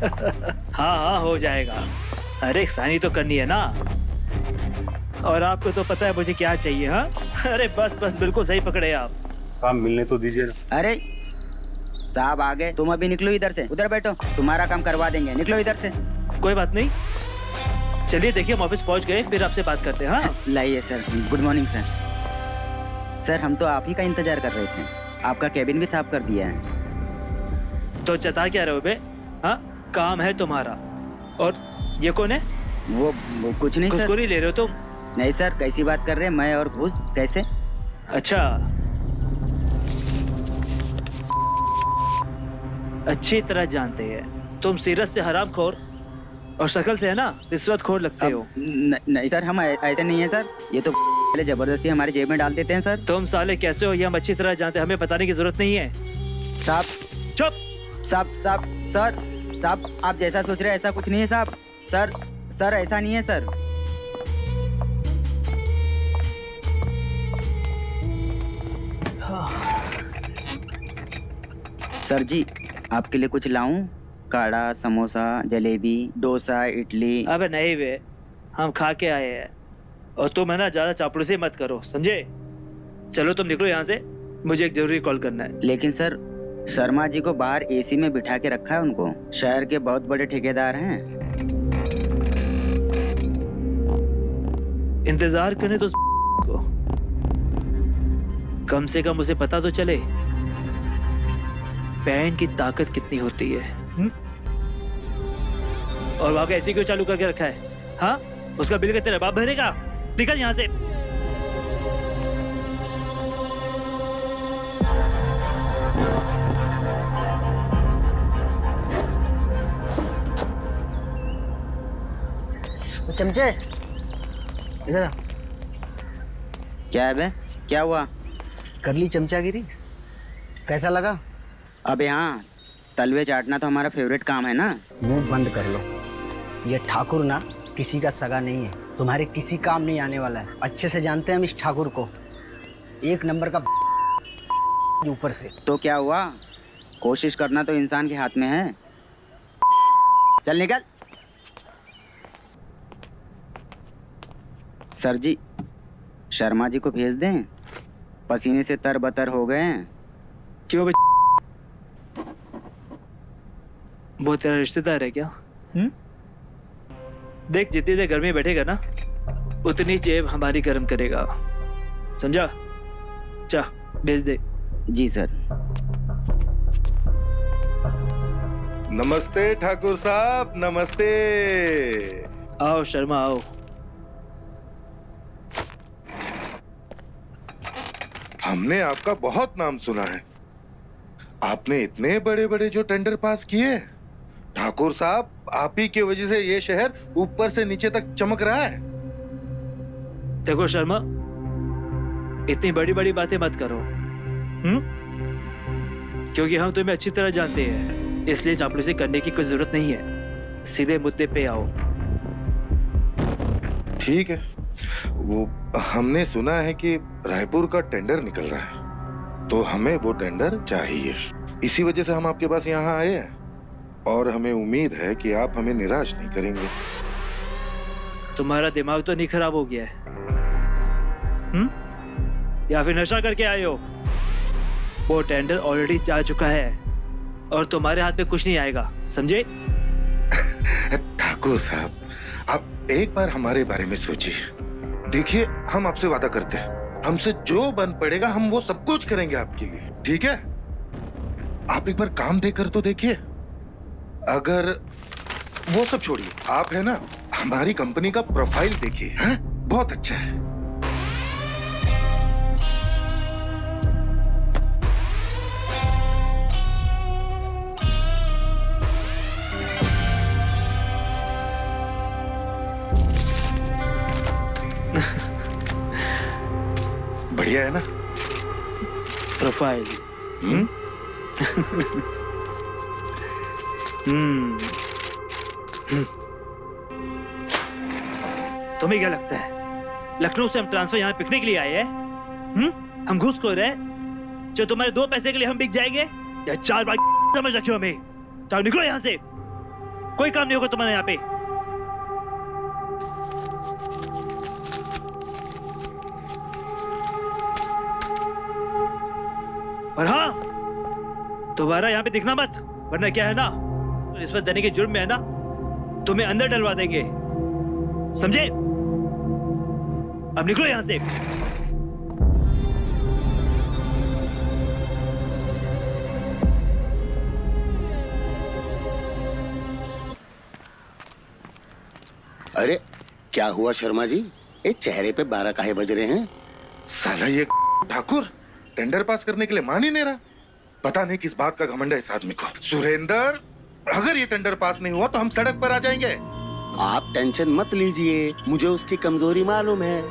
हाँ हाँ हो जाएगा। अरे साइन तो करनी है ना, और आपको तो पता है मुझे क्या चाहिए। हाँ अरे बस बस बिल्कुल सही पकड़े आप। काम मिलने तो दीजिए ना। अरे साहब आ गए, तुम अभी निकलो इधर से, उधर बैठो, तुम्हारा काम करवा देंगे, निकलो इधर से। कोई बात नहीं, चलिए देखिए हम ऑफिस पहुंच गए, फिर आपसे बात करते हैं। हाँ लाइए sir. Good morning sir. Sir हम तो आप ही का इंतजार कर रहे थे, आपका केबिन भी साफ कर दिया है। तो जता क्या रहे हो बे? हाँ काम है तुम्हारा। और ये कौन है? वो कुछ नहीं सर। घूसखोरी ले रहे हो तुम? नहीं सर, कैसी बात कर रहे हैं, मैं और घूस कैसे? अच्छा, अच्छी तरह जानते हैं तुम सीरत से हरामखोर और शक्ल से है ना रिश्वतखोर लगते हो। नहीं सर, हम ऐसे नहीं है सर, ये तो पहले जबरदस्ती हमारे जेब में डाल देते हैं सर। तुम साले कैसे हो ये हम अच्छी तरह जानते हैं, हमें बताने की जरूरत नहीं है। साहब चुप। साहब सर, साहब आप जैसा सोच रहे हैं ऐसा कुछ नहीं है साहब। सर ऐसा नहीं है सर। सर जी आपके लिए कुछ लाऊं? काढ़ा, समोसा, जलेबी, डोसा, इडली। अबे नहीं बे, हम खा के आए हैं, और तुम है ना ज्यादा चापलूसी मत करो, समझे? चलो तुम निकलो यहाँ से, मुझे एक जरूरी कॉल करना है। लेकिन सर शर्मा जी को बाहर एसी में बिठा के रखा है उनको, शहर के बहुत बड़े ठेकेदार हैं। इंतजार करने तो को कम से कम उसे पता तो चले पैन की ताकत कितनी होती है। और वहां एसी क्यों चालू करके रखा है? हाँ उसका बिल का तेरा बाप भरेगा, निकल यहाँ से। चमचे इधर आ। क्या है बे, क्या हुआ? कर ली चमचागिरी, कैसा लगा? अब यहाँ तलवे चाटना तो हमारा फेवरेट काम है ना। मुंह बंद कर लो, ये ठाकुर ना किसी का सगा नहीं है, तुम्हारे किसी काम नहीं आने वाला है। अच्छे से जानते हैं हम इस ठाकुर को, एक नंबर का ऊपर से। तो क्या हुआ, कोशिश करना तो इंसान के हाथ में है। चल निकल। सर जी शर्मा जी को भेज दें, पसीने से तरबतर हो गए हैं। क्यों बे? वो तेरा रिश्तेदार है क्या? देख जितनी देर घर में बैठेगा ना उतनी जेब हमारी गर्म करेगा, समझा? जा भेज दे। जी सर। नमस्ते ठाकुर साहब, नमस्ते। आओ शर्मा आओ। हमने आपका बहुत नाम सुना है, आपने इतने बड़े बड़े जो टेंडर पास किए। ठाकुर साहब आप ही की वजह से ये शहर ऊपर से नीचे तक चमक रहा है। देखो शर्मा, इतनी बड़ी बड़ी बातें मत करो, क्योंकि हम तुम्हें अच्छी तरह जानते हैं, इसलिए चापलूसी करने की कोई जरूरत नहीं है। सीधे मुद्दे पे आओ। ठीक है, वो हमने सुना है कि रायपुर का टेंडर निकल रहा है, तो हमें वो टेंडर चाहिए। इसी वजह से हम आपके पास यहाँ आए हैं, और हमें उम्मीद है कि आप हमें निराश नहीं करेंगे। तुम्हारा दिमाग तो नहीं खराब हो गया है? या फिर नशा करके आए हो? वो टेंडर ऑलरेडी जा चुका है और तुम्हारे हाथ में कुछ नहीं आएगा, समझे? ठाकुर साहब आप एक बार हमारे बारे में सोचिए। देखिए हम आपसे वादा करते हैं, हमसे जो बन पड़ेगा हम वो सब कुछ करेंगे आपके लिए, ठीक है? आप एक बार काम देकर तो देखिए। अगर वो सब छोड़िए, आप है ना हमारी कंपनी का प्रोफाइल देखिए, हैं? बहुत अच्छा है। बढ़िया है ना प्रोफाइल? तुम्हें क्या लगता है लखनऊ से हम ट्रांसफर यहाँ पिकने के लिए आए हैं? हम घूसखोर हैं जो तुम्हारे 2 पैसे के लिए हम बिक जाएंगे? या 4 बार समझ रखे हो हमें? चलो निकलो यहाँ से। कोई काम नहीं होगा तुम्हारे यहाँ पे। और हाँ, दोबारा यहाँ पे दिखना मत, वरना क्या है ना, तो रिश्वत देने के जुर्म में है ना, तुम्हें अंदर डलवा देंगे, समझे? अब निकलो यहाँ से। अरे क्या हुआ शर्मा जी, ये चेहरे पे 12 काहे बज रहे हैं? साला ये ठाकुर टेंडर पास करने के लिए मान ही नहीं रहा। पता नहीं किस बात का घमंड है इस आदमी को। सुरेंद्र, अगर ये टेंडर पास नहीं हुआ तो हम सड़क पर आ जाएंगे। आप टेंशन मत लीजिए, मुझे उसकी कमजोरी मालूम है।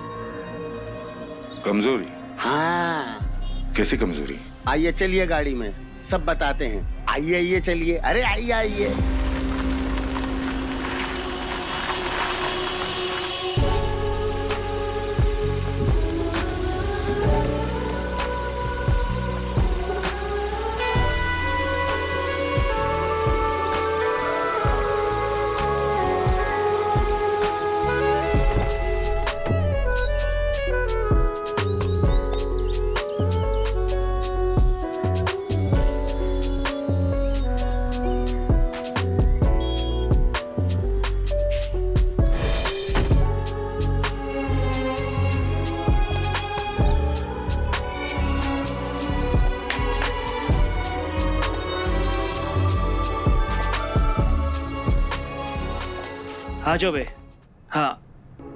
कमजोरी? हाँ। कैसी कमजोरी? आइए चलिए गाड़ी में, सब बताते हैं। आइए आइए चलिए, अरे आइए आइए। हाँ जो बे, हाँ,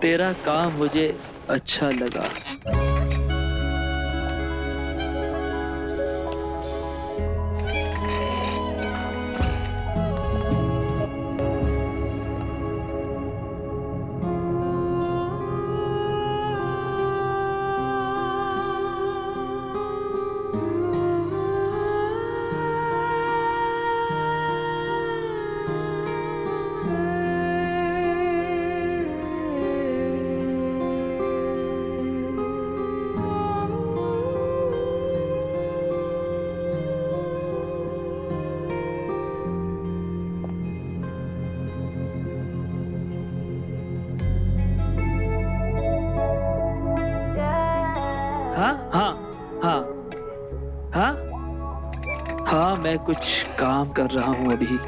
तेरा काम मुझे अच्छा लगा। हाँ हाँ हाँ हाँ हाँ, मैं कुछ काम कर रहा हूँ अभी।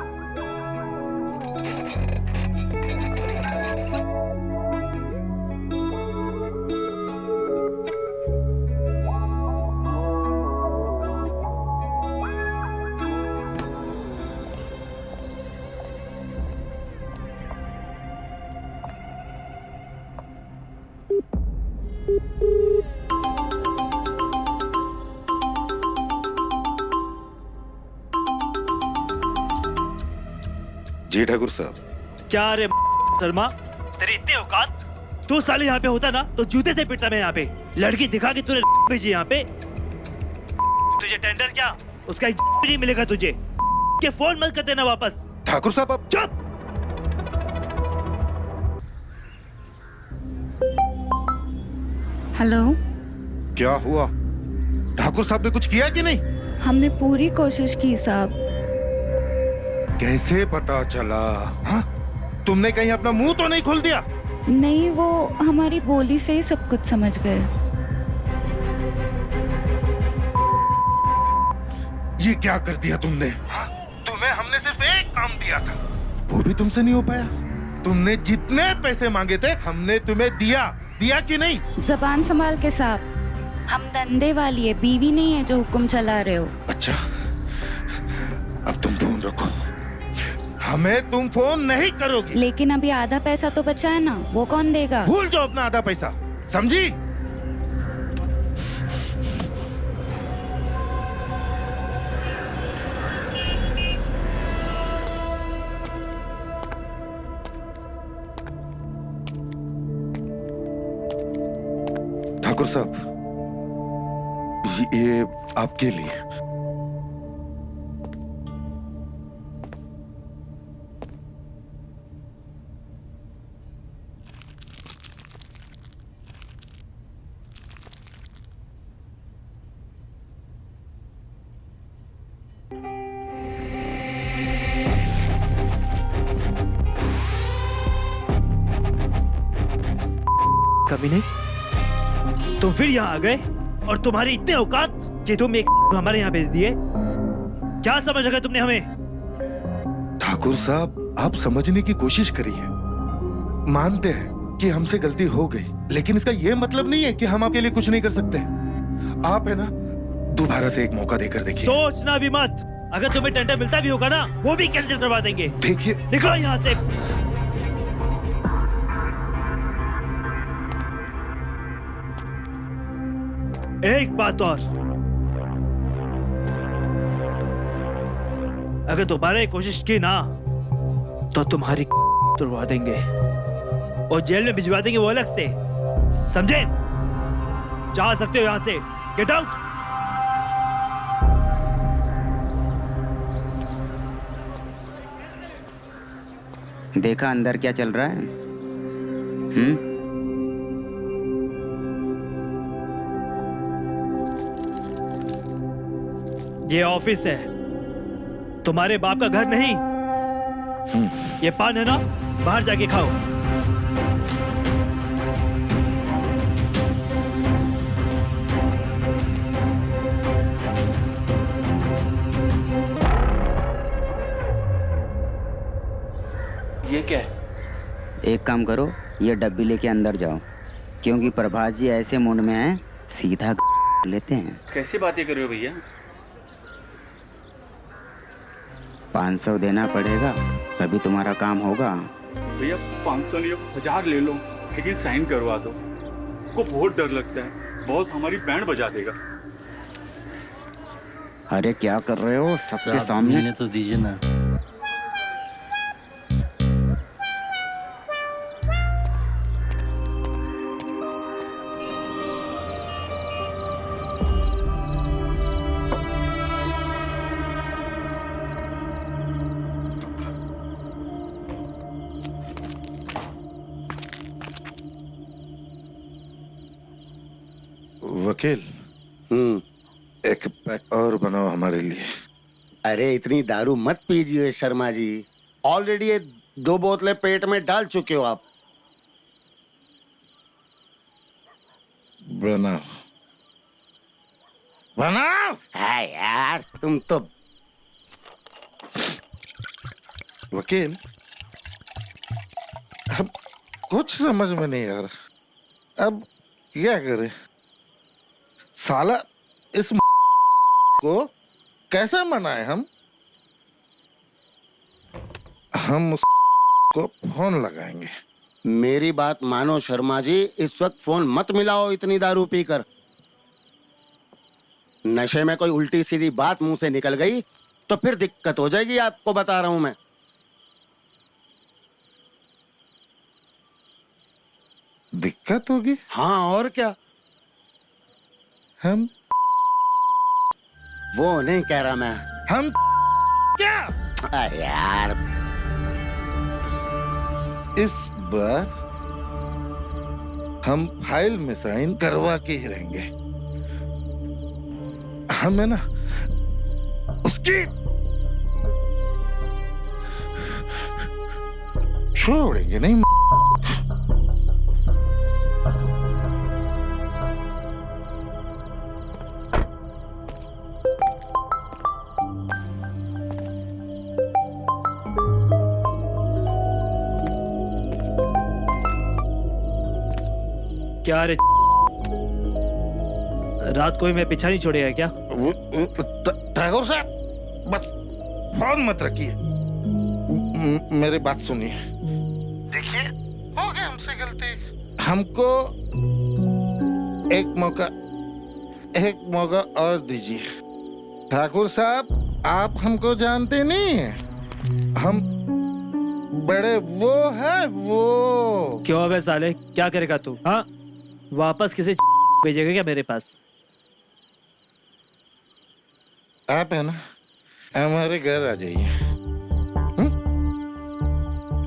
जी ठाकुर साहब। क्या रे शर्मा, तेरी इतनी औकात? तू साले यहाँ पे होता ना तो जूते से पिटता मैं यहाँ पे। लड़की दिखा के तूने भेजी यहाँ पे। तुझे टेंडर क्या, उसका भी नहीं मिलेगा तुझे। के फोन मत कर देना वापस। ठाकुर साहब आप चुप। हेलो। क्या हुआ? ठाकुर साहब ने कुछ किया कि नहीं? हमने पूरी कोशिश की साहब। कैसे पता चला? हाँ? तुमने कहीं अपना मुंह तो नहीं खोल दिया? नहीं, वो हमारी बोली से ही सब कुछ समझ गए। ये क्या कर दिया तुमने? हाँ? तुम्हें हमने सिर्फ एक काम दिया था, वो भी तुमसे नहीं हो पाया। तुमने जितने पैसे मांगे थे हमने तुम्हें दिया कि नहीं? जबान संभाल के साहब, हम धंधे वाली है, बीवी नहीं है जो हुक्म चला रहे हो। अच्छा, अब तुम फोन रखो, हमें तुम फोन नहीं करोगी। लेकिन अभी आधा पैसा तो बचा है ना, वो कौन देगा? भूल जाओ अपना आधा पैसा, समझी? ठाकुर साहब, ये आपके लिए। कभी नहीं। तुम फिर यहाँ आ गए और तुम्हारी इतने औकात कि तुम एक हमारे यहाँ भेज दिए। क्या समझ रखा तुमने हमें? ठाकुर साहब, आप समझने की कोशिश करिए। मानते हैं कि हमसे गलती हो गई, लेकिन इसका यह मतलब नहीं है कि हम आपके लिए कुछ नहीं कर सकते। आप है ना, दोबारा से एक मौका देकर देखिए। सोचना भी मत। अगर तुम्हें टेंडर मिलता भी होगा ना, वो भी कैंसिल करवा देंगे। देखिए, निकलो यहाँ से। एक बात और, अगर दोबारा ये कोशिश की ना तो तुम्हारी तुड़वा देंगे और जेल में भिजवा देंगे, वो अलग से, समझे? जा सकते हो यहाँ से। Get out. देखा अंदर क्या चल रहा है? ये ऑफिस है, तुम्हारे बाप का घर नहीं। ये पान है ना, बाहर जाके खाओ। ये क्या है? एक काम करो, ये डब्बी लेके अंदर जाओ, क्योंकि प्रभात जी ऐसे मूड में हैं, सीधा लेते हैं। कैसी बातें कर रहे हो भैया? 500 देना पड़ेगा, तभी तुम्हारा काम होगा। भैया 500 नहीं, 1000 ले लो, लेकिन साइन करवा दो। को बहुत डर लगता है, बॉस हमारी बैंड बजा देगा। अरे क्या कर रहे हो सबके सामने? तो दीजिए ना। वकील, एक पैक और बनाओ हमारे लिए। अरे इतनी दारू मत पीजिए शर्मा जी, ऑलरेडी ये 2 बोतलें पेट में डाल चुके हो आप। बनाओ बनाओ। है यार, तुम तो। वकील, अब कुछ समझ में नहीं आ रहा, अब क्या करें? साला इस को कैसे मनाए हम उस को फोन लगाएंगे। मेरी बात मानो शर्मा जी, इस वक्त फोन मत मिलाओ इतनी दारू पीकर। नशे में कोई उल्टी सीधी बात मुंह से निकल गई तो फिर दिक्कत हो जाएगी, आपको बता रहा हूं मैं। दिक्कत होगी? हाँ और क्या। हम वो नहीं कह रहा मैं। हम क्या? यार इस बार हम फाइल में साइन करवा के ही रहेंगे। हमें ना उसकी छोड़ेंगे नहीं। क्या रे, रात को ही मैं पीछा नहीं छोड़ेगा क्या? ठाकुर साहब, बस फोन मत रखिए, मेरी बात सुनिए। देखिए, हो गया हमसे गलती, हमको एक मौका और दीजिए। ठाकुर साहब, आप हमको जानते नहीं हैं, हम बड़े वो है वो। क्यों बे साले, क्या करेगा तू? हाँ, वापस किसी भेजेगा क्या मेरे पास? आप है ना, हमारे घर आ जाइए।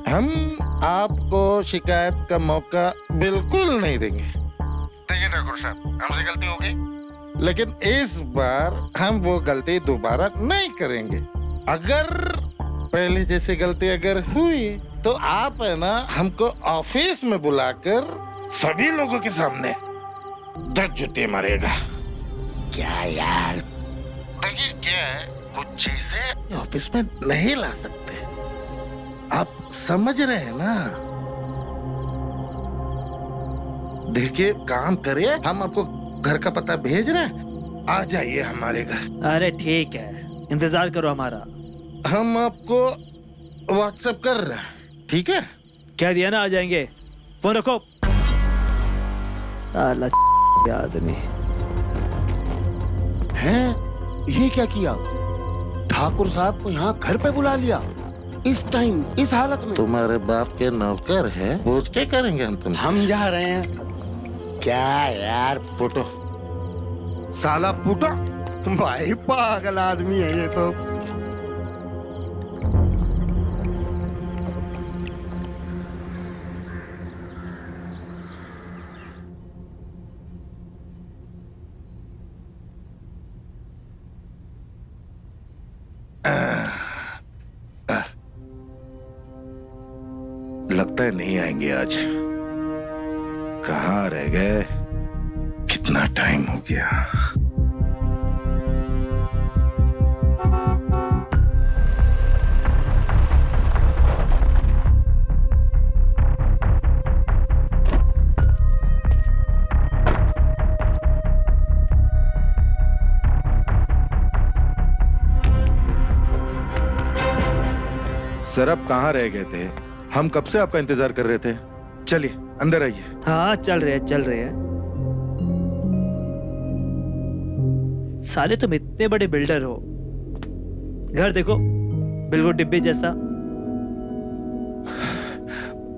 हम आपको शिकायत का मौका बिल्कुल नहीं देंगे। देखिए ठाकुर साहब, हमसे गलती हो गई, लेकिन इस बार हम वो गलती दोबारा नहीं करेंगे। अगर पहले जैसी गलती अगर हुई तो आप है ना हमको ऑफिस में बुलाकर सभी लोगों के सामने 10 जूते मारेगा। क्या यार? देखिए क्या है, कुछ चीजें ऑफिस में नहीं ला सकते, आप समझ रहे हैं ना। देखिए काम करिए, हम आपको घर का पता भेज रहे हैं, आ जाइए हमारे घर। अरे ठीक है, इंतजार करो हमारा। हम आपको व्हाट्सएप कर रहे हैं, ठीक है? कह दिया ना आ जाएंगे। फोन रखो। साला आदमी। हैं? ये क्या किया? ठाकुर साहब को यहाँ घर पे बुला लिया इस टाइम, इस हालत में। तुम्हारे बाप के नौकर है, पूछ के करेंगे हम तुम। हम जा रहे हैं। क्या यार? पुटो, साला पुटो। भाई पागल आदमी है ये तो। लगता है नहीं आएंगे आज। कहाँ रह गए? कितना टाइम हो गया। सर आप कहाँ रह गए थे? हम कब से आपका इंतजार कर रहे थे। चलिए अंदर आइए। हाँ चल रहे हैं, चल रहे हैं। साले तुम इतने बड़े बिल्डर हो, घर देखो बिल्कुल डिब्बे जैसा।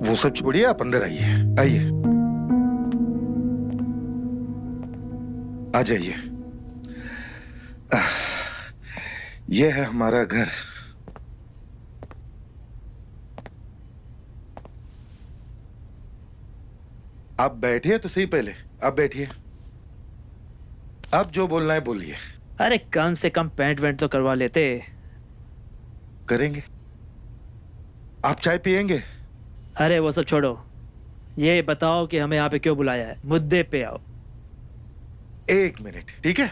वो सब छोड़िए, आप अंदर आइए, आइए, आ जाइए। यह है हमारा घर। आप बैठिए तो सही, पहले आप बैठिए। आप जो बोलना है बोलिए। अरे कम से कम पेंट वेंट तो करवा लेते। करेंगे। आप चाय पियेंगे? अरे वो सब छोड़ो, ये बताओ कि हमें यहाँ पे क्यों बुलाया है। मुद्दे पे आओ। 1 मिनट, ठीक है?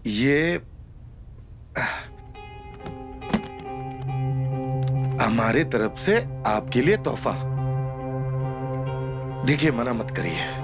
ये हमारे तरफ से आपके लिए तोहफा। देखिए मना मत करिए।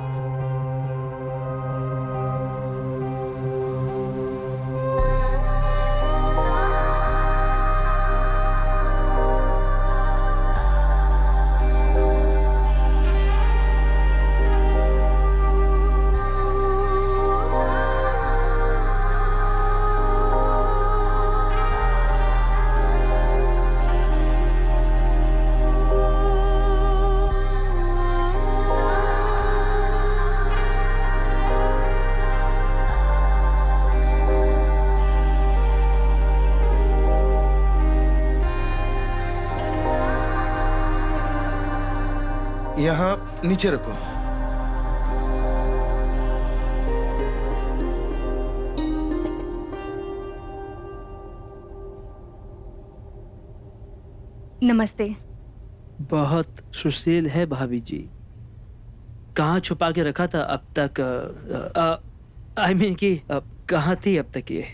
यहाँ नीचे रखो। नमस्ते। बहुत सुशील है भाभी जी। कहाँ छुपा के रखा था अब तक? आई मीन कि कहाँ थी अब तक ये?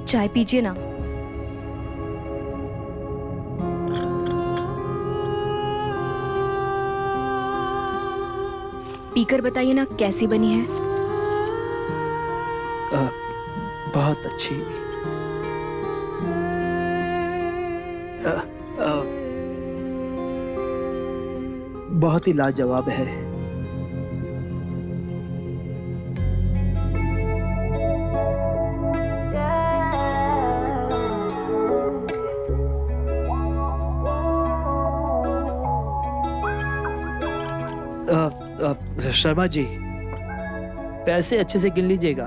चाय पीजिए ना। पीकर बताइए ना कैसी बनी है। बहुत अच्छी। बहुत ही लाजवाब है। शर्मा जी, पैसे अच्छे से गिन लीजिएगा।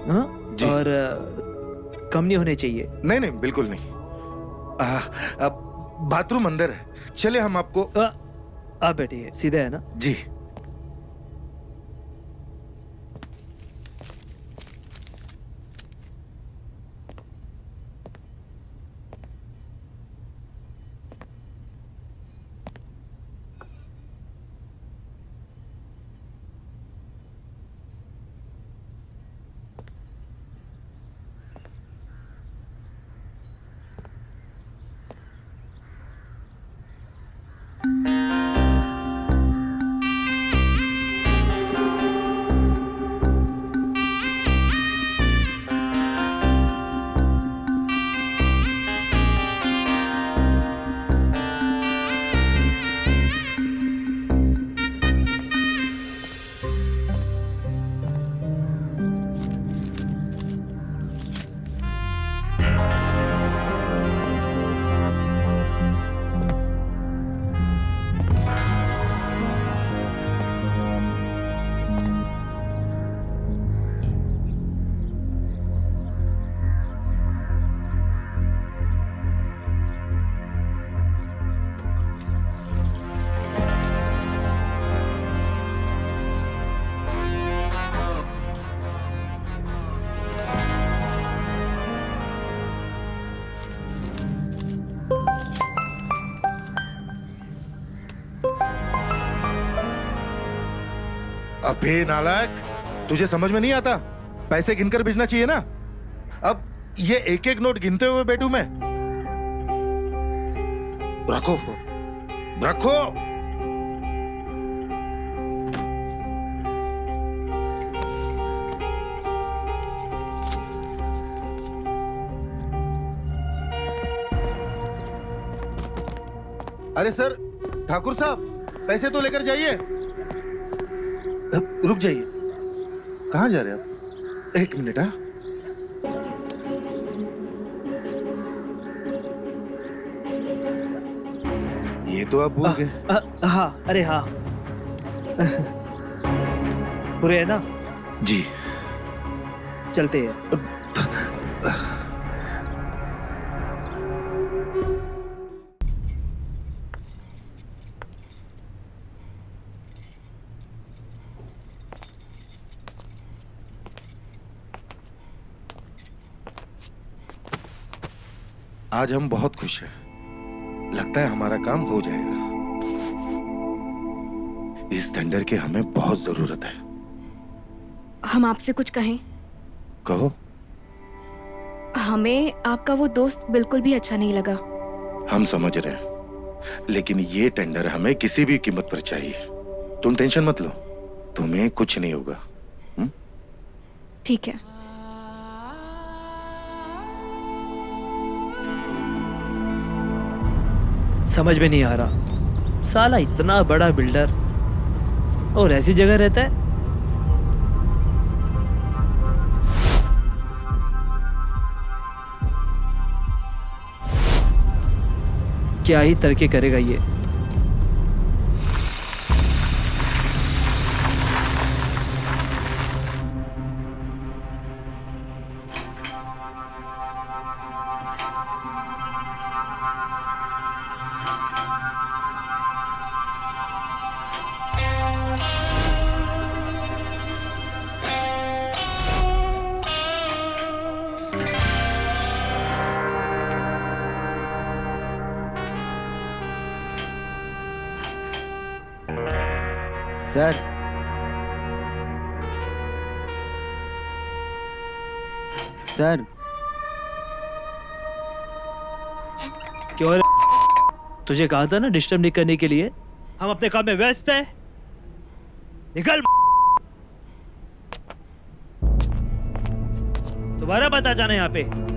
हाँ? जी। और कम नहीं होने चाहिए। नहीं नहीं, बिल्कुल नहीं। बाथरूम अंदर है, चले हम आपको। आप बैठिए, सीधा है ना? जी। अबे नालायक, तुझे समझ में नहीं आता? पैसे गिनकर भेजना चाहिए ना। अब ये एक एक नोट गिनते हुए बैठूं मैं? रखो फोन, रखो। अरे सर, ठाकुर साहब, पैसे तो लेकर जाइए। रुक जाइए, कहाँ जा रहे हैं आप? एक मिनट। हाँ, ये तो आप भूल गए। हाँ, अरे हाँ। पूरे है ना? जी, चलते हैं। आज हम बहुत खुश हैं। लगता है हमारा काम हो जाएगा। इस टेंडर की हमें बहुत जरूरत है। हम आपसे कुछ कहें? कहो। हमें आपका वो दोस्त बिल्कुल भी अच्छा नहीं लगा। हम समझ रहे हैं, लेकिन ये टेंडर हमें किसी भी कीमत पर चाहिए। तुम टेंशन मत लो, तुम्हें कुछ नहीं होगा। ठीक है। समझ में नहीं आ रहा, साला इतना बड़ा बिल्डर और ऐसी जगह रहता है। क्या ही तरक्की करेगा ये। सर, सर, क्यों? तुझे कहा था ना डिस्टर्ब नहीं करने के लिए। हम अपने काम में व्यस्त हैं। निकल। दोबारा मत आ जाना यहाँ पे।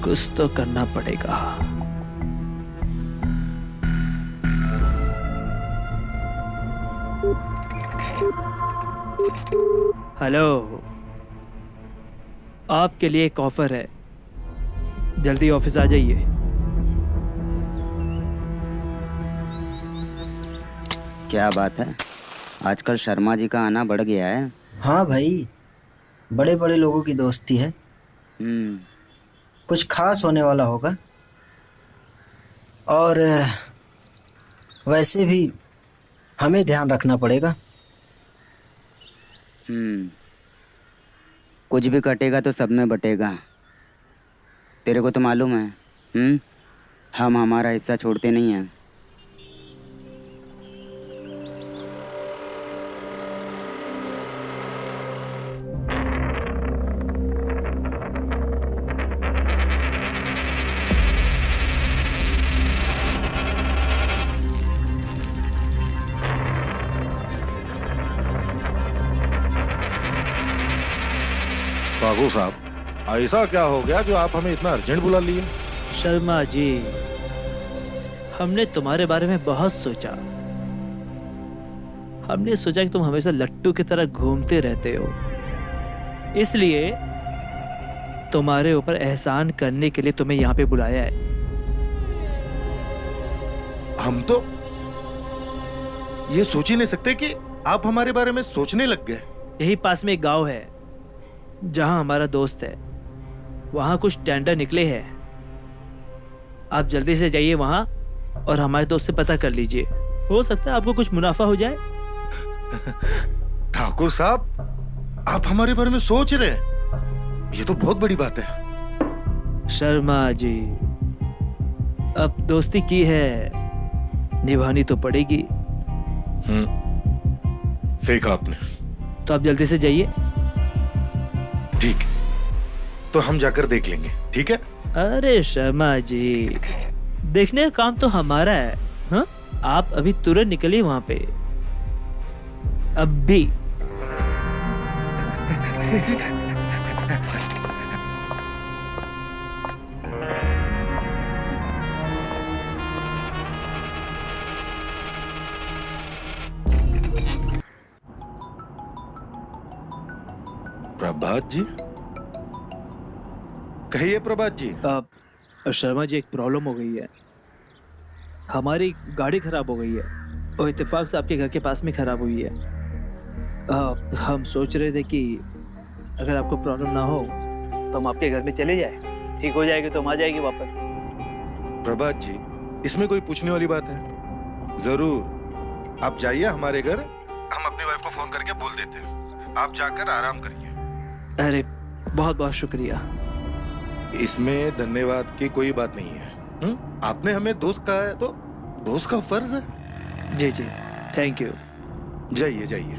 कुछ तो करना पड़ेगा। हेलो, आपके लिए एक ऑफर है, जल्दी ऑफिस आ जाइए। क्या बात है, आजकल शर्मा जी का आना बढ़ गया है। हाँ भाई, बड़े बड़े लोगों की दोस्ती है। कुछ खास होने वाला होगा। और वैसे भी हमें ध्यान रखना पड़ेगा। कुछ भी कटेगा तो सब में बटेगा। तेरे को तो मालूम है, हम हमारा हिस्सा छोड़ते नहीं हैं। ठाकुर साहब, ऐसा क्या हो गया जो आप हमें इतना अर्जेंट बुला लिए? शर्मा जी, हमने तुम्हारे बारे में बहुत सोचा। हमने सोचा कि तुम हमेशा लट्टू की तरह घूमते रहते हो, इसलिए तुम्हारे ऊपर एहसान करने के लिए तुम्हें यहाँ पे बुलाया है। हम तो ये सोच ही नहीं सकते कि आप हमारे बारे में सोचने लग गए। यही पास में एक गांव है जहां हमारा दोस्त है, वहां कुछ टेंडर निकले हैं। आप जल्दी से जाइए वहां और हमारे दोस्त से पता कर लीजिए, हो सकता है आपको कुछ मुनाफा हो जाए। ठाकुर साहब, आप हमारे बारे में सोच रहे हैं, ये तो बहुत बड़ी बात है। शर्मा जी, अब दोस्ती की है, निभानी तो पड़ेगी। सही कहा आपने। तो आप जल्दी से जाइए। ठीक है, तो हम जाकर देख लेंगे, ठीक है? अरे शर्मा जी, देखने का काम तो हमारा है। हाँ, आप अभी तुरंत निकलिए वहां पे, अब भी। प्रभात जी, कहिए प्रभात जी। शर्मा जी, एक प्रॉब्लम हो गई है। हमारी गाड़ी खराब हो गई है और इत्तेफाक से आपके घर के पास में खराब हुई है। हम सोच रहे थे कि अगर आपको प्रॉब्लम ना हो तो हम आपके घर में चले जाए, ठीक हो जाएगी तो हम आ जाएंगे वापस। प्रभात जी, इसमें कोई पूछने वाली बात है? जरूर, आप जाइए हमारे घर, हम अपनी वाइफ को फोन करके बोल देते हैं। आप जाकर आराम करिए। अरे बहुत बहुत शुक्रिया। इसमें धन्यवाद की कोई बात नहीं है। आपने हमें दोस्त कहा है तो दोस्त का फर्ज है। जी जी, थैंक यू। जाइए जाइए।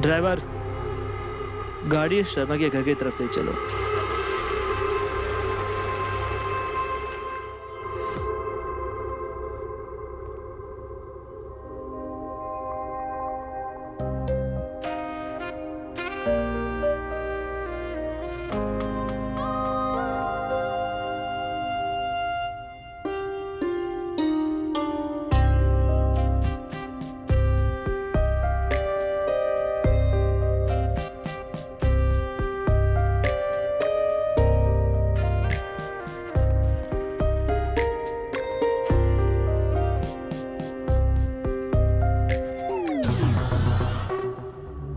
ड्राइवर, गाड़ी शर्मा के घर की तरफ ले चलो।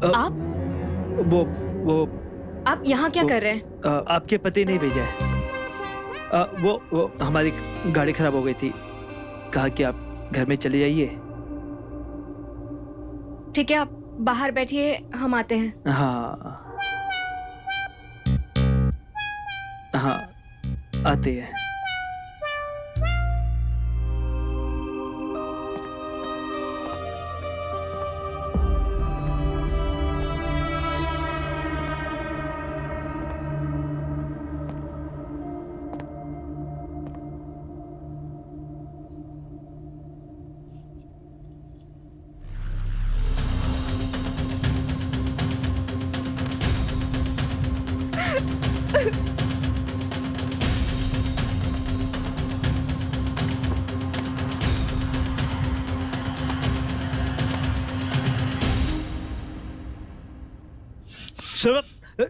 आप वो आप यहाँ क्या कर रहे हैं? आपके पति नहीं भेजा है। वो हमारी गाड़ी खराब हो गई थी, कहा कि आप घर में चले जाइए। ठीक है, आप बाहर बैठिए, हम आते हैं। हाँ हाँ, आते हैं।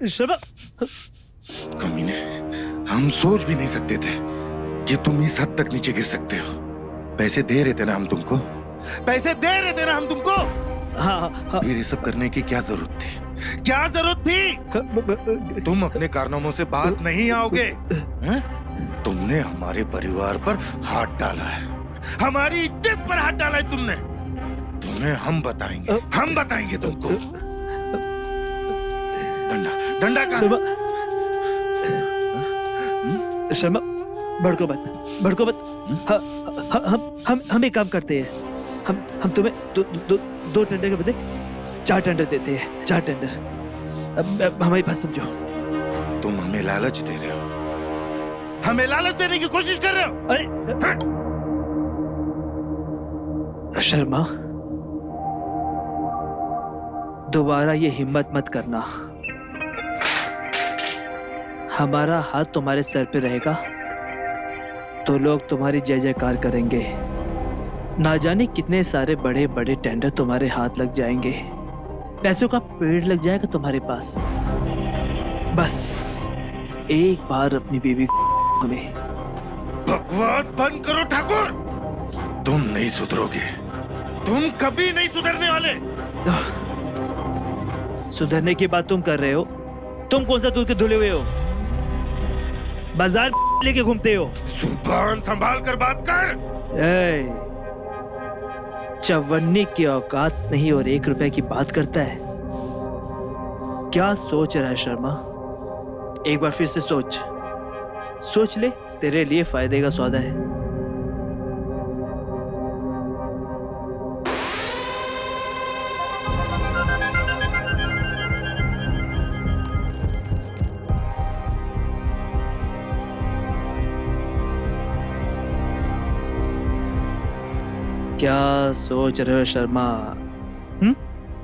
शर्मा, कमीने, हम सोच भी नहीं सकते थे कि तुम इस हद तक नीचे गिर सकते हो। पैसे दे रहे थे ना हम तुमको, पैसे दे रहे थे ना हम तुमको। हाँ हाँ फिर ये सब करने की क्या जरूरत थी? क्या जरूरत थी? तुम अपने कारनामों से बाज नहीं आओगे। हैं? तुमने हमारे परिवार पर हाथ डाला है, हमारी इज्जत पर हाथ डाला है तुमने। तुम्हें हम बताएंगे तुमको। डंडा डंडा कहाँ? शर्मा भड़को मत। हम एक काम करते हैं, हम तुम्हें दो टेंडर के बदले 4 टेंडर देते हैं। 4 टेंडर। अब हमारी बात समझो। तुम हमें लालच दे रहे हो, हमें लालच देने की कोशिश कर रहे हो। अरे शर्मा, दोबारा ये हिम्मत मत करना। हमारा हाथ तुम्हारे सर पे रहेगा तो लोग तुम्हारी जय जयकार करेंगे। ना जाने कितने सारे बड़े बड़े टेंडर तुम्हारे हाथ लग जाएंगे, पैसों का पेड़ लग जाएगा तुम्हारे पास। बस एक बार अपनी बीवी को हमें। बकवास बंद करो ठाकुर, तुम नहीं सुधरोगे, तुम कभी नहीं सुधरने वाले। सुधरने की बात तुम कर रहे हो? तुम कौन सा दूध के धुले हुए हो? बाजार लेके घूमते हो। जुबान संभाल कर बात कर। चवन्नी की औकात नहीं और 1 रुपए की बात करता है। क्या सोच रहा है शर्मा? एक बार फिर से सोच ले, तेरे लिए फायदे का सौदा है। क्या सोच रहे हो शर्मा?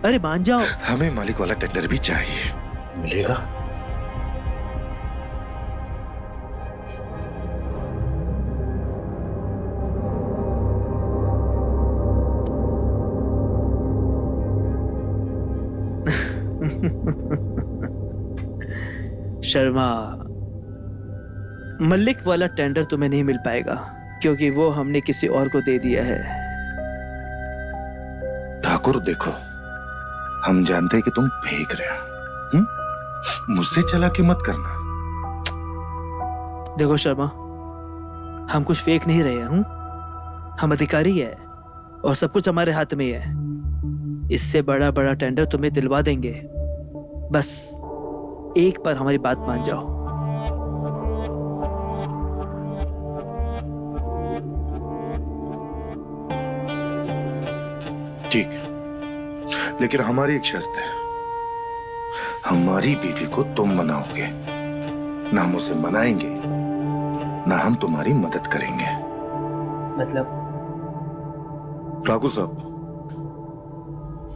अरे मान जाओ। हमें मालिक वाला टेंडर भी चाहिए। मिलेगा? शर्मा, मलिक वाला टेंडर तुम्हें नहीं मिल पाएगा क्योंकि वो हमने किसी और को दे दिया है। ठाकुर देखो, हम जानते हैं कि तुम फेंक रहे हो, मुझसे चालाकी मत करना। देखो शर्मा, हम कुछ फेंक नहीं रहे हैं। हम अधिकारी है और सब कुछ हमारे हाथ में है। इससे बड़ा बड़ा टेंडर तुम्हें दिलवा देंगे। बस एक बार हमारी बात मान जाओ। ठीक है, लेकिन हमारी एक शर्त है, हमारी बीवी को तुम मनाओगे, ना हम उसे मनाएंगे ना हम तुम्हारी मदद करेंगे। मतलब? ठाकुर साहब,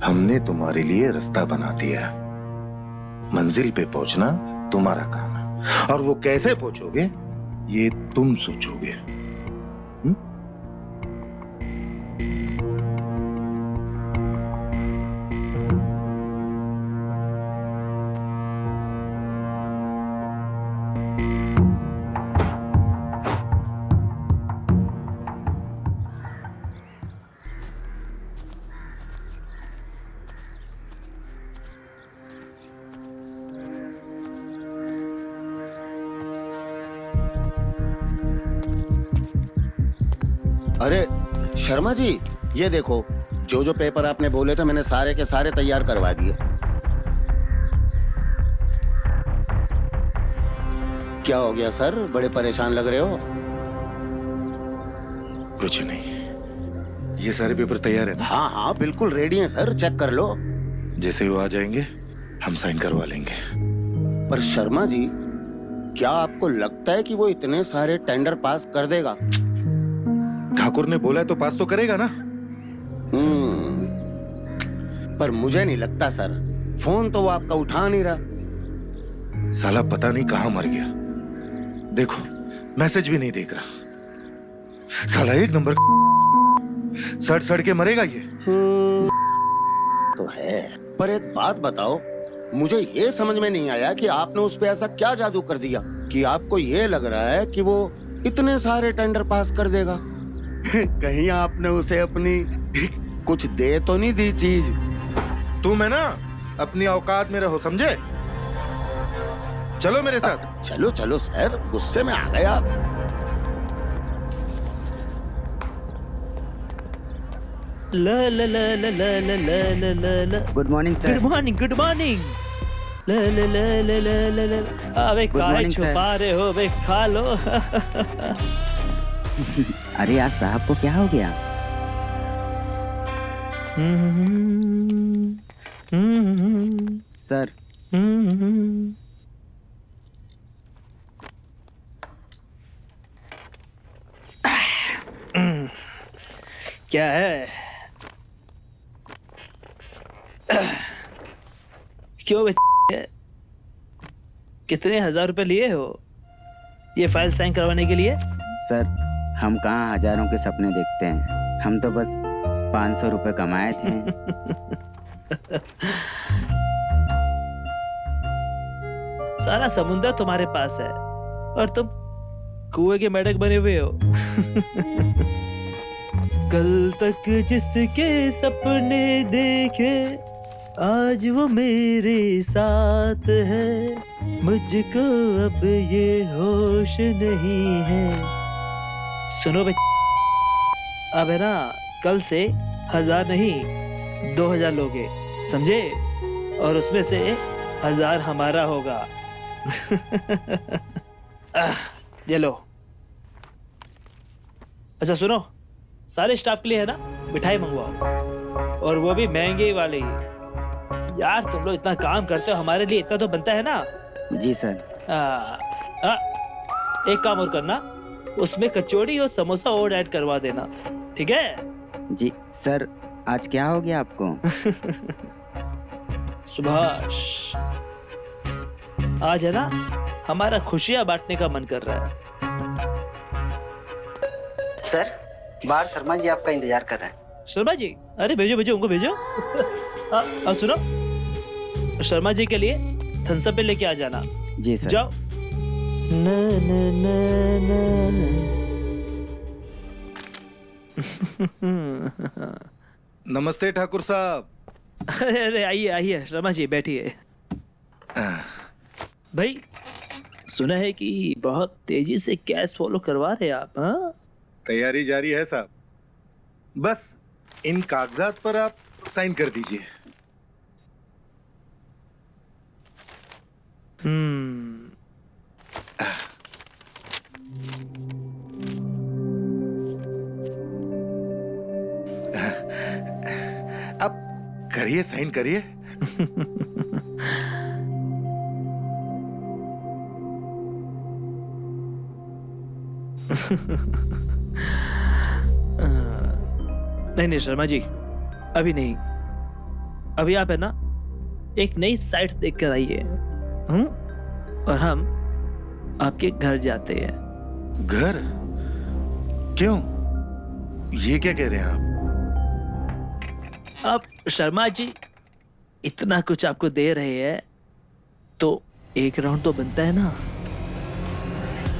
हमने तुम्हारे लिए रास्ता बना दिया है। मंजिल पे पहुंचना तुम्हारा काम है और वो कैसे पहुंचोगे ये तुम सोचोगे। अरे शर्मा जी, ये देखो, जो जो पेपर आपने बोले थे मैंने सारे के सारे तैयार करवा दिए। क्या हो गया सर, बड़े परेशान लग रहे हो? कुछ नहीं, ये सारे पेपर तैयार है ना? हाँ हाँ बिल्कुल रेडी हैं सर, चेक कर लो। जैसे वो आ जाएंगे हम साइन करवा लेंगे। पर शर्मा जी, क्या आपको लगता है कि वो इतने सारे टेंडर पास कर देगा? ठाकुर ने बोला है तो पास तो करेगा ना। पर मुझे नहीं लगता सर, फोन तो वो आपका उठा नहीं रहा। साला पता नहीं कहां मर गया, देखो मैसेज भी नहीं देख रहा। साला एक नंबर सड़ के मरेगा ये। तो है, पर एक बात बताओ, मुझे ये समझ में नहीं आया कि आपने उस पे ऐसा क्या जादू कर दिया कि आपको ये लग रहा है कि वो इतने सारे टेंडर पास कर देगा। कहीं आपने उसे अपनी कुछ दे तो नहीं दी चीज? तुम है ना अपनी औकात में रहो, समझे? चलो मेरे साथ। चलो चलो सर, गुस्से में आ गए आप। ल ल ल ल ल ल ल ल ल ल good morning sir. Good morning, good morning. ल ल ल ल ल ल ल अबे Good काहे morning, sir. छुपा रहे हो बे, खा लो। अरे आज साहब को क्या हो गया? सर क्या है? क्यों बे? कितने 1000 रुपए लिए हो ये फाइल साइन करवाने के लिए? सर हम कहाँ हजारों के सपने देखते हैं, हम तो बस 500 रुपए कमाए थे। सारा समुंदर तुम्हारे पास है और तुम कुएं के मेढक बने हुए हो। कल तक जिसके सपने देखे आज वो मेरे साथ है, मुझको अब ये होश नहीं है। सुनो बच्चे, अब है ना कल से 1000 नहीं 2000 लोगे, समझे? और उसमें से 1000 हमारा होगा। ये लो। अच्छा सुनो, सारे स्टाफ के लिए है ना मिठाई मंगवाओ, और वो भी महंगे वाली। यार तुम लोग इतना काम करते हो, हमारे लिए इतना तो बनता है ना। जी सर। एक काम और करना, उसमें कचौड़ी और समोसा और ऐड करवा देना, ठीक है? जी सर। आज क्या हो गया आपको? सुभाष, आज है ना हमारा खुशियां बांटने का मन कर रहा है। सर बाहर शर्मा जी आपका इंतजार कर रहे हैं। शर्मा जी? अरे भेजो भेजो, उनको भेजो। सुनो, शर्मा जी के लिए थम्स अप लेके आ जाना। जी सर। जाओ। न, न, न, न। नमस्ते ठाकुर साहब। अरे आइए आइए शर्मा जी, बैठिए। भाई सुना है कि बहुत तेजी से कैश फॉलो करवा रहे आप, हाँ? तैयारी जारी है साहब, बस इन कागजात पर आप साइन कर दीजिए। अब करिए, साइन करिए। नहीं शर्मा जी, अभी नहीं। अभी आप है ना एक नई साइट देख कर आइए, और हम आपके घर जाते हैं। घर? क्यों? ये क्या कह रहे हैं आप शर्मा जी इतना कुछ आपको दे रहे हैं तो एक राउंड तो बनता है ना,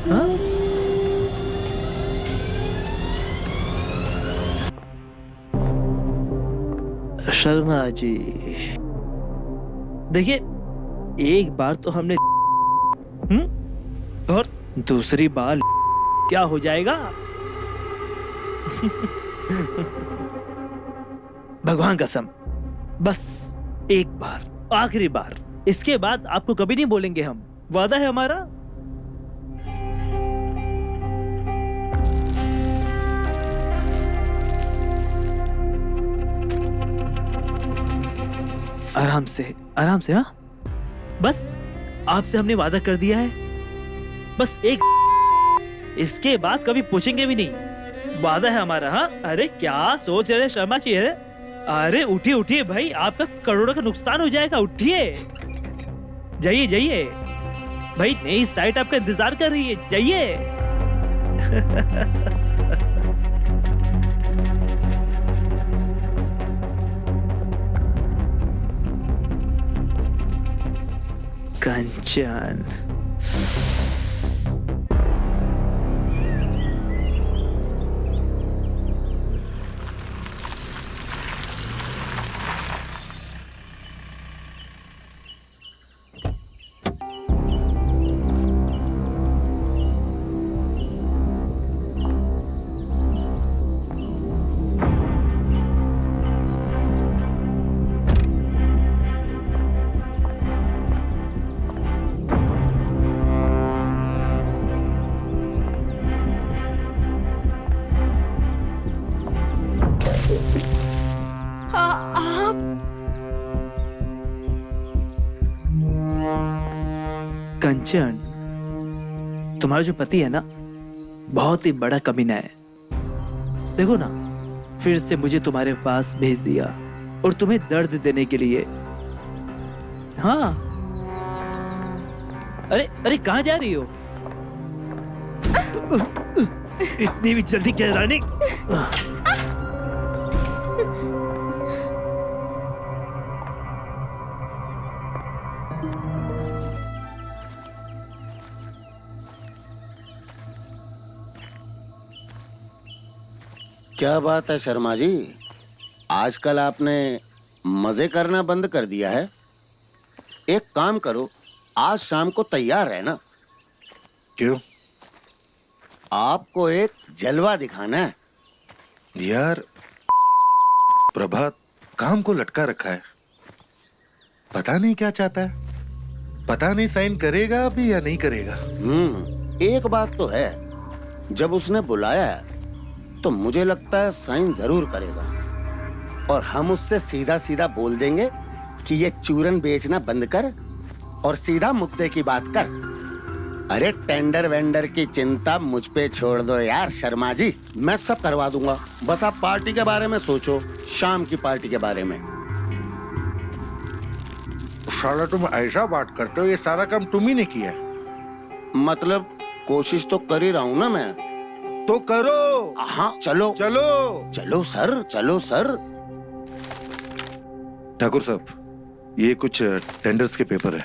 हाँ? शर्मा जी देखिए, एक बार तो हमने और दूसरी बार क्या हो जाएगा? भगवान कसम, बस एक बार, आखिरी बार, इसके बाद आपको कभी नहीं बोलेंगे हम, वादा है हमारा। आराम से, आराम से, हाँ? बस आपसे हमने वादा कर दिया है, बस एक, इसके बाद कभी पूछेंगे भी नहीं, वादा है हमारा, हाँ? अरे क्या सोच रहे शर्मा जी है? अरे उठिए उठिए भाई, आपका करोड़ों का नुकसान हो जाएगा, उठिए, जाइए जाइए भाई, नई साइट आपका इंतजार कर रही है, जाइए। कंचन, कंचन, तुम्हारा जो पति है ना, बहुत ही बड़ा कमीना है। देखो ना, फिर से मुझे तुम्हारे पास भेज दिया और तुम्हें दर्द देने के लिए। हाँ, अरे अरे कहाँ जा रही हो? इतनी भी जल्दी क्या रानी? क्या बात है शर्मा जी, आजकल आपने मजे करना बंद कर दिया है। एक काम करो, आज शाम को तैयार रहना। क्यों आपको एक जलवा दिखाना है। यार? प्रभात काम को लटका रखा है, पता नहीं क्या चाहता है, पता नहीं साइन करेगा अभी या नहीं करेगा। एक बात तो है, जब उसने बुलाया है तो मुझे लगता है साइन जरूर करेगा, और हम उससे सीधा सीधा बोल देंगे कि ये चूरन बेचना बंद कर और सीधा मुद्दे की बात कर। अरे टेंडर वेंडर की चिंता मुझ पे छोड़ दो यार शर्मा जी, मैं सब करवा दूंगा। बस आप पार्टी के बारे में सोचो, शाम की पार्टी के बारे में। साला तुम ऐसा बात करते हो, ये सारा काम तुम ही ने किया। मतलब कोशिश तो कर ही रहा हूँ ना मैं। तो करो। हाँ चलो चलो चलो सर, चलो सर। ठाकुर साहब, ये कुछ टेंडर्स के पेपर है,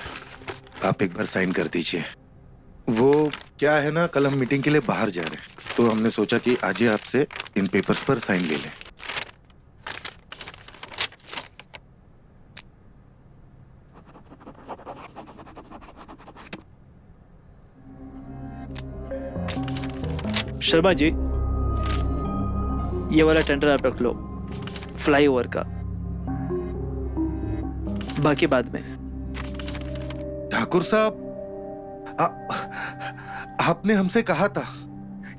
आप एक बार साइन कर दीजिए। वो क्या है ना, कल हम मीटिंग के लिए बाहर जा रहे हैं, तो हमने सोचा कि आज ही आपसे इन पेपर्स पर साइन ले लें। शर्मा जी, ये वाला टेंडर आप रख लो, फ्लाईओवर का, बाकी बाद में। ठाकुर साहब, आपने हमसे कहा था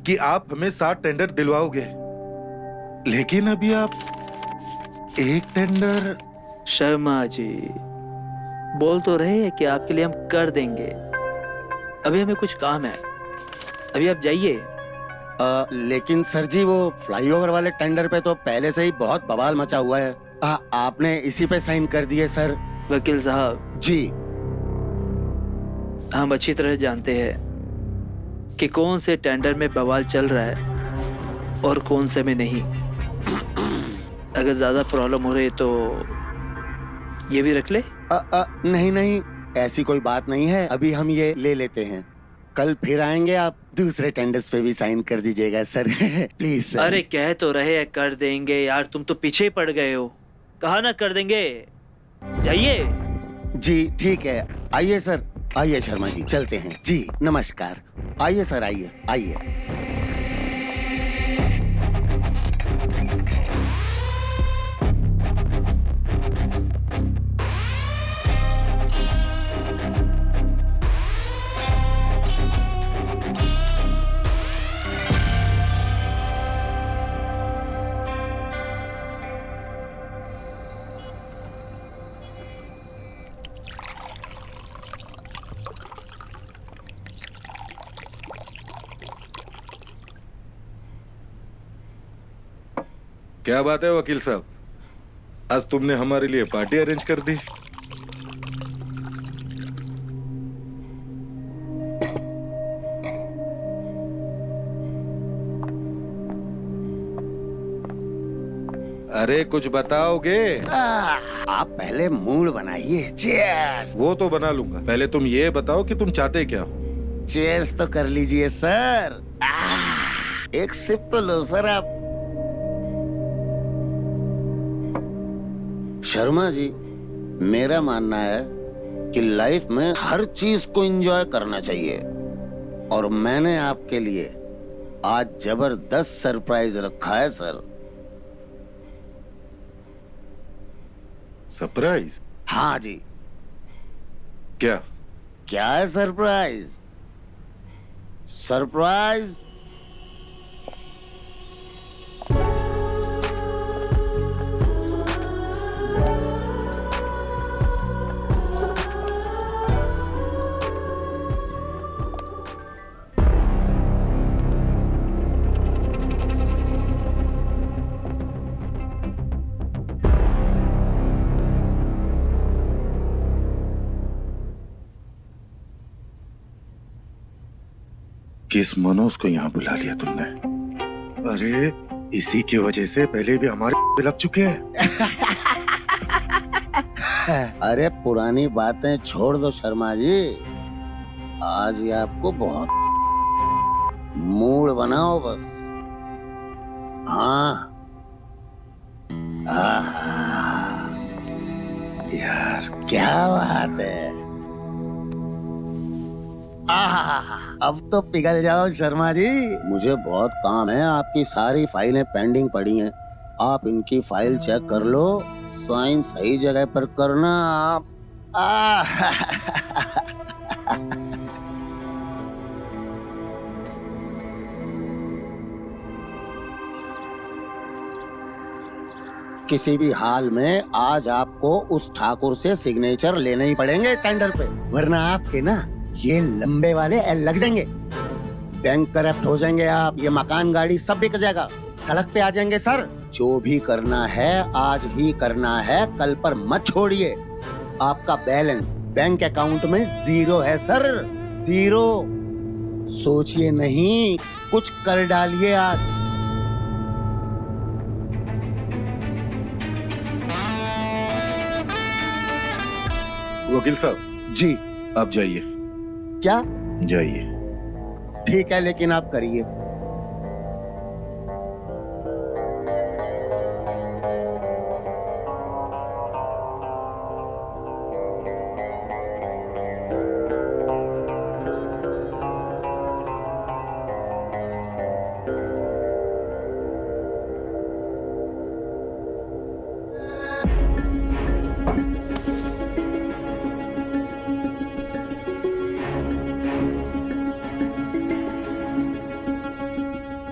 कि आप हमें 7 टेंडर दिलवाओगे, लेकिन अभी आप एक टेंडर। शर्मा जी, बोल तो रहे हैं कि आपके लिए हम कर देंगे, अभी हमें कुछ काम है, अभी आप जाइए। लेकिन सर जी, वो फ्लाईओवर वाले टेंडर पे तो पहले से ही बहुत बवाल मचा हुआ है। आपने इसी पे साइन कर दिए सर। वकील साहब जी, हम अच्छी तरह जानते हैं कि कौन से टेंडर में बवाल चल रहा है और कौन से में नहीं। अगर ज्यादा प्रॉब्लम हो रही है तो ये भी रख ले। नहीं नहीं, ऐसी कोई बात नहीं है, अभी हम ये ले लेते हैं, कल फिर आएंगे, आप दूसरे टेंडर्स पे भी साइन कर दीजिएगा सर। Please sir. अरे कह तो रहे हैं कर देंगे यार, तुम तो पीछे पड़ गए हो, कहा ना कर देंगे, जाइए। जी ठीक है, आइए सर, आइए शर्मा जी, चलते हैं जी। नमस्कार, आइए सर, आइए आइए। क्या बात है वकील साहब, आज तुमने हमारे लिए पार्टी अरेंज कर दी। अरे कुछ बताओगे? आप पहले मूड बनाइए। चीयर्स। वो तो बना लूंगा, पहले तुम ये बताओ कि तुम चाहते क्या हो। चीयर्स तो कर लीजिए सर। एक सिप तो लो सर आप। शर्मा जी, मेरा मानना है कि लाइफ में हर चीज को एंजॉय करना चाहिए, और मैंने आपके लिए आज जबरदस्त सरप्राइज रखा है सर। सरप्राइज? हाँ जी। क्या? क्या है सरप्राइज? सरप्राइज किस मनोज को यहाँ बुला लिया तुमने? अरे इसी की वजह से पहले भी हमारे लग चुके हैं। अरे पुरानी बातें छोड़ दो शर्मा जी, आज ये आपको बहुत मूड बनाओ बस। हाँ यार क्या बात है। अब तो पिघल जाओ शर्मा जी। मुझे बहुत काम है, आपकी सारी फाइलें पेंडिंग पड़ी हैं। आप इनकी फाइल चेक कर लो, साइन सही जगह पर करना आप। किसी भी हाल में आज आपको उस ठाकुर से सिग्नेचर लेने ही पड़ेंगे टेंडर पे, वरना आपके ना ये लंबे वाले एल लग जाएंगे। बैंक करप्ट हो जाएंगे आप, ये मकान गाड़ी सब बिक जाएगा, सड़क पे आ जाएंगे सर। जो भी करना है आज ही करना है, कल पर मत छोड़िए। आपका बैलेंस बैंक अकाउंट में 0 है सर, 0। सोचिए नहीं, कुछ कर डालिए आज। वकील साहब जी आप जाइए। क्या? जाइए। ठीक है, लेकिन आप करिए।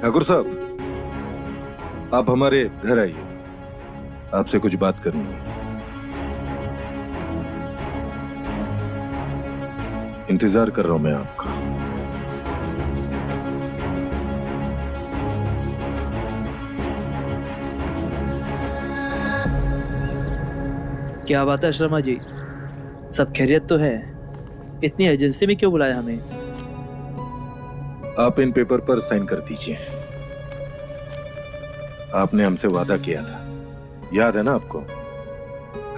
ठाकुर साहब आप हमारे घर आइए, आपसे कुछ बात करनी है। इंतजार कर रहा हूं मैं आपका। क्या बात है शर्मा जी, सब खैरियत तो है? इतनी एजेंसी में क्यों बुलाया हमें? आप इन पेपर पर साइन कर दीजिए। आपने हमसे वादा किया था, याद है ना आपको?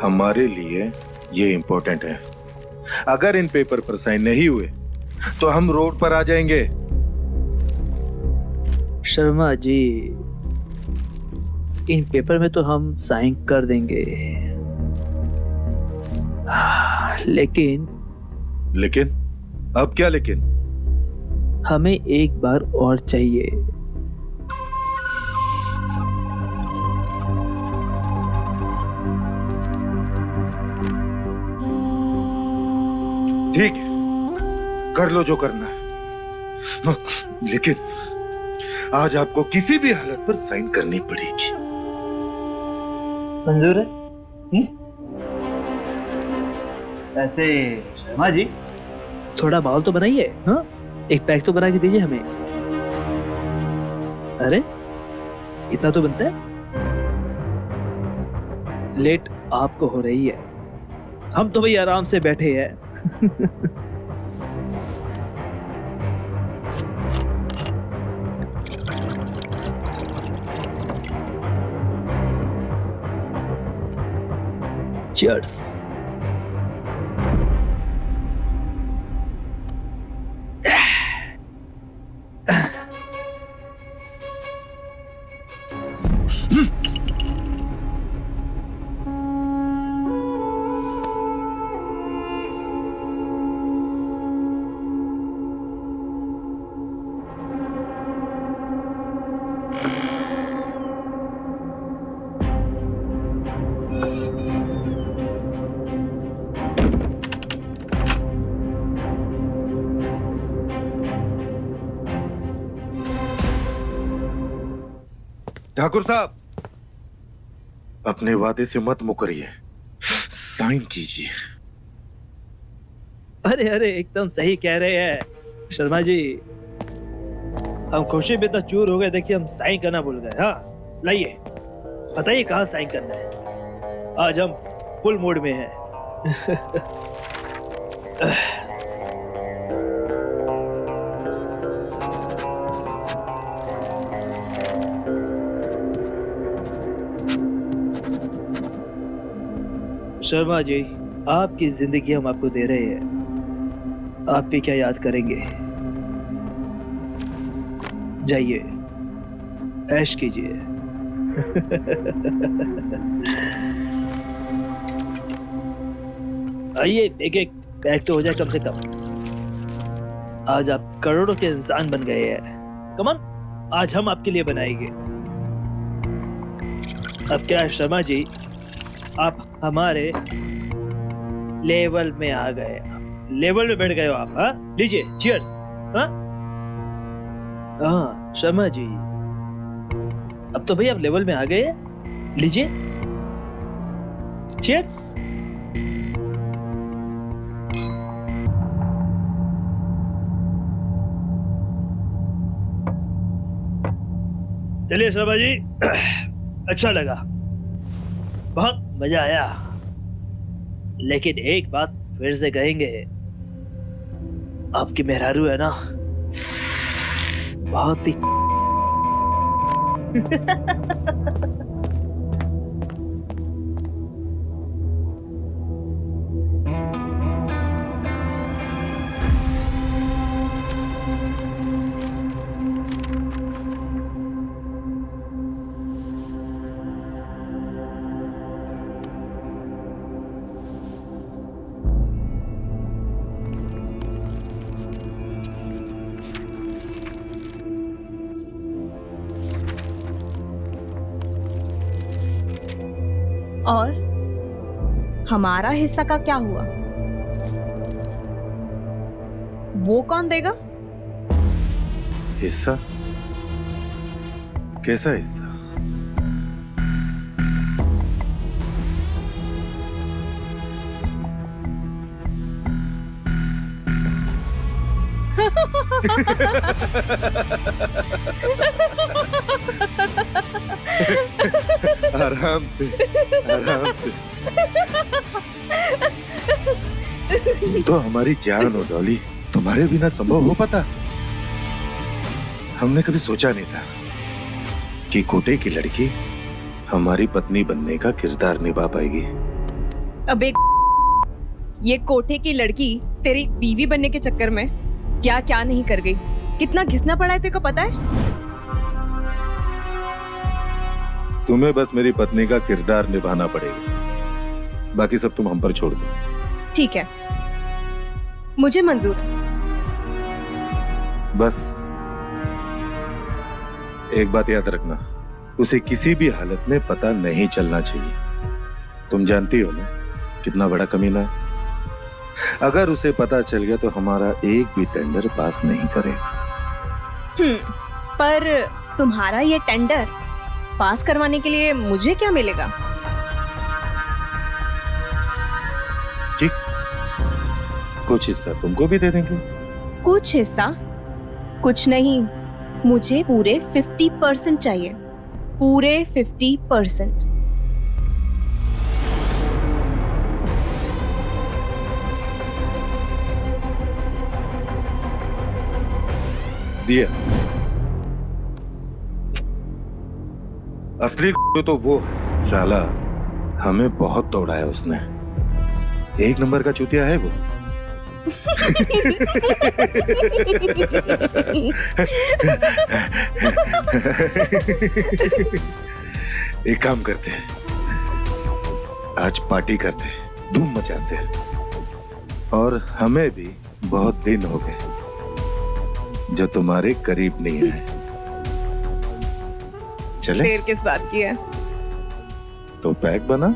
हमारे लिए ये इंपॉर्टेंट है। अगर इन पेपर पर साइन नहीं हुए तो हम रोड पर आ जाएंगे। शर्मा जी, इन पेपर में तो हम साइन कर देंगे, लेकिन अब क्या लेकिन? हमें एक बार और चाहिए। ठीक है, कर लो जो करना है, लेकिन आज आपको किसी भी हालत पर साइन करनी पड़ेगी। मंजूर है? ऐसे शर्मा जी थोड़ा माहौल तो बनाइए। हाँ, एक पैक तो बना के दीजिए हमें। अरे इतना तो बनता है। लेट आपको हो रही है, हम तो भाई आराम से बैठे हैं। Cheers. ठाकुर साहब अपने वादे से मत मुकरिए, साइन कीजिए। अरे अरे एकदम सही कह रहे हैं शर्मा जी, हम खुशी में तो चूर हो गए, देखिए हम साइन करना भूल गए। हाँ लाइए, बताइए कहाँ साइन करना है। आज हम फुल मूड में हैं। शर्मा जी, आपकी जिंदगी हम आपको दे रहे हैं, आप भी क्या याद करेंगे। जाइए, ऐश कीजिए। आइए, एक एक पैक तो हो जाए कम से कम। आज आप करोड़ों के इंसान बन गए हैं। कम ऑन, आज हम आपके लिए बनाएंगे। अब क्या शर्मा जी, आप हमारे लेवल में आ गए, लेवल में बैठ गए हो आप। हाँ, लीजिए, चीयर्स। हाँ हाँ शर्मा जी, अब तो भाई आप लेवल में आ गए, लीजिए, चीयर्स। चलिए शर्मा जी, अच्छा लगा, बहुत मजा आया, लेकिन एक बात फिर से कहेंगे, आपकी मेहरारू है ना, बहुत ही और हमारा हिस्सा का क्या हुआ? वो कौन देगा? हिस्सा? कैसा हिस्सा? आराम से, आराम से। तुम तो हमारी जान हो डॉली, तुम्हारे बिना संभव हो पाता? हमने कभी सोचा नहीं था कि कोटे की लड़की हमारी पत्नी बनने का किरदार निभा पाएगी। अबे ये कोठे की लड़की तेरी बीवी बनने के चक्कर में क्या क्या नहीं कर गई, कितना घिसना पड़ा है तेरे को पता है? तुम्हें बस मेरी पत्नी का किरदार निभाना पड़ेगा, बाकी सब तुम हम पर छोड़ दो। ठीक है, मुझे मंजूर है। बस एक बात याद रखना, उसे किसी भी हालत में पता नहीं चलना चाहिए। तुम जानती हो ना कितना बड़ा कमीना है। अगर उसे पता चल गया तो हमारा एक भी टेंडर पास नहीं करेगा। पर तुम्हारा ये टेंडर पास करवाने के लिए मुझे क्या मिलेगा? ठीक, कुछ हिस्सा तुमको भी दे देंगे। कुछ हिस्सा? कुछ नहीं, मुझे पूरे 50% चाहिए, पूरे 50%। दिया। असली तो वो है साला, हमें बहुत दौड़ाया उसने, एक नंबर का चूतिया है वो। एक काम करते हैं, आज पार्टी करते हैं, धूम मचाते हैं, और हमें भी बहुत दिन हो गए जो तुम्हारे करीब नहीं आए। चले? देर किस बात की है? तो पैक बना।